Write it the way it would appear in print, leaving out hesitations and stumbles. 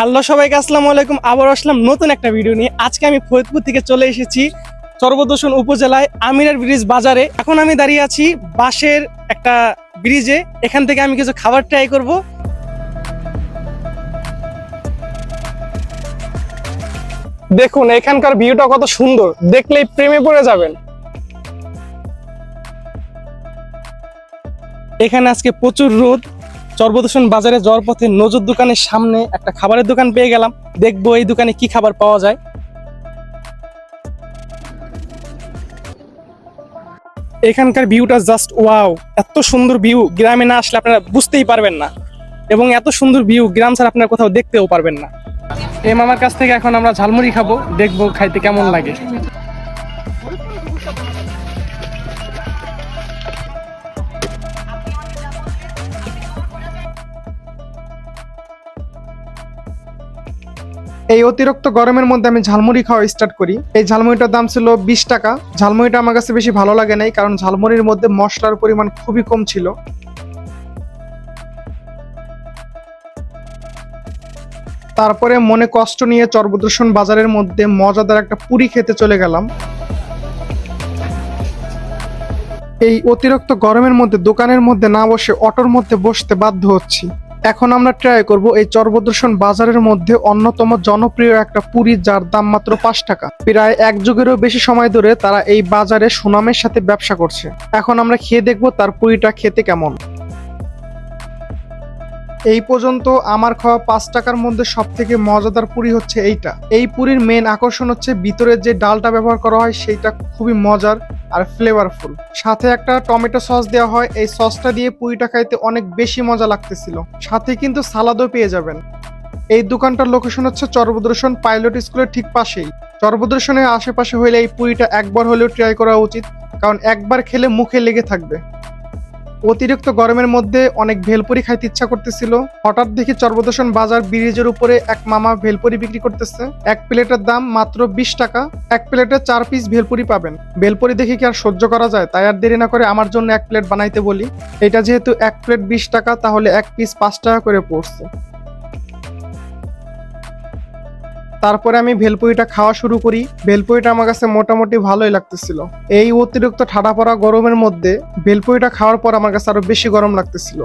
Hello সবাইকে আসসালামু আলাইকুম। আবার আসলাম নতুন একটা ভিডিও নিয়ে। আজকে আমি ফরিদপুর থেকে চলে এসেছি চরবদর্শন উপজেলায় আমিরার ব্রিজ বাজারে। এখন আমি দাঁড়িয়ে আছি বাঁশের একটা ব্রিজে। এখান থেকে আমি কিছু খাবার ট্রাই করব। দেখুন এখানকার ভিউটা কত সুন্দর, দেখলেই প্রেমে পড়ে যাবেন। এখানে আজকে প্রচুর রোদ। চরবদর্শন বাজারে যাওয়ার পথে নজর দোকানের সামনে একটা খাবারের দোকান পেয়ে গেলাম। দেখবো এই দোকানে কি খাবার পাওয়া যায়। এখানকার ভিউটা জাস্ট ওয়াও, এত সুন্দর ভিউ গ্রামে না আসলে আপনারা বুঝতেই পারবেন না, এবং এত সুন্দর ভিউ গ্রাম ছাড়া আপনারা কোথাও দেখতেও পারবেন না। এই মামার কাছ থেকে এখন আমরা ঝালমুড়ি খাবো, দেখবো খাইতে কেমন লাগে। এই অতিরিক্ত গরমের মধ্যে আমি ঝালমুড়ি খাওয়া স্টার্ট করি। এই ঝালমুড়িটার দাম ছিল 20 টাকা। ঝালমুড়িটা আমার কাছে বেশি ভালো লাগে নাই, কারণ ঝালমুড়ির মধ্যে মশলার পরিমাণ খুবই কম ছিল। তারপরে মনে কষ্ট নিয়ে চরবদর্শন বাজারের মধ্যে মজাদার একটা পুরি খেতে চলে গেলাম। এই অতিরিক্ত গরমের মধ্যে দোকানের মধ্যে না বসে অটোর মধ্যে বসতে বাধ্য হচ্ছি। এখন আমরা ট্রাই করব এই চরবদর্শন বাজারের মধ্যে অন্যতম জনপ্রিয় একটা পুরি, যার দাম মাত্র 5 টাকা। প্রায় এক যুগেরও বেশি সময় ধরে তারা এই বাজারে সুনামের সাথে ব্যবসা করছে। এখন আমরা খেয়ে দেখব তার পুরিটা খেতে কেমন। এই পর্যন্ত আমার খাওয়া 5 টাকার মধ্যে সব থেকে মজাদার পুরি হচ্ছে এইটা। এই পুরির মেন আকর্ষণ হচ্ছে ভিতরে যে ডালটা ব্যবহার করা হয় সেইটা খুবই মজার আর ফ্লেভারফুল। সাথে একটা টমেটো সস দেওয়া হয়। এই সসটা দিয়ে পুরিটা খাইতে অনেক বেশি মজা লাগতেছিল। সাথে কিন্তু সালাদও পেয়ে যাবেন। এই দোকানটার লোকেশন হচ্ছে চরবদর্শন পাইলট স্কুলের ঠিক পাশেই। চরবদর্শনের আশেপাশে হইলে এই পুরিটা একবার হলেও ট্রাই করা উচিত, কারণ একবার খেলে মুখে লেগে থাকবে। অতিরিক্ত গরমের মধ্যে অনেক ভেলপুরি খাইতে ইচ্ছা করতেছিল। হঠাৎ দেখি চরবদর্শন বাজার ব্রিজের উপরে এক মামা ভেলপুরি বিক্রি করতেছে। এক প্লেটের দাম মাত্র 20 টাকা। এক প্লেটে 4 পিস ভেলপুরি পাবেন। ভেলপুরি দেখে কি আর সহ্য করা যায়, তাই আর দেরি না করে আমার জন্য এক প্লেট বানাইতে বলি। এটা যেহেতু এক প্লেট 20 টাকা, তাহলে এক পিস 5 টাকা করে পড়ছে। তারপরে আমি ভেলপুরিটা খাওয়া শুরু করি। ভেলপুরিটা আমার কাছে মোটামুটি ভালোই লাগতেছিল। এই অতিরিক্ত ঠাডা পড়া গরমের মধ্যে ভেলপুরিটা খাওয়ার পর আমার কাছে আরো বেশি গরম লাগতেছিল।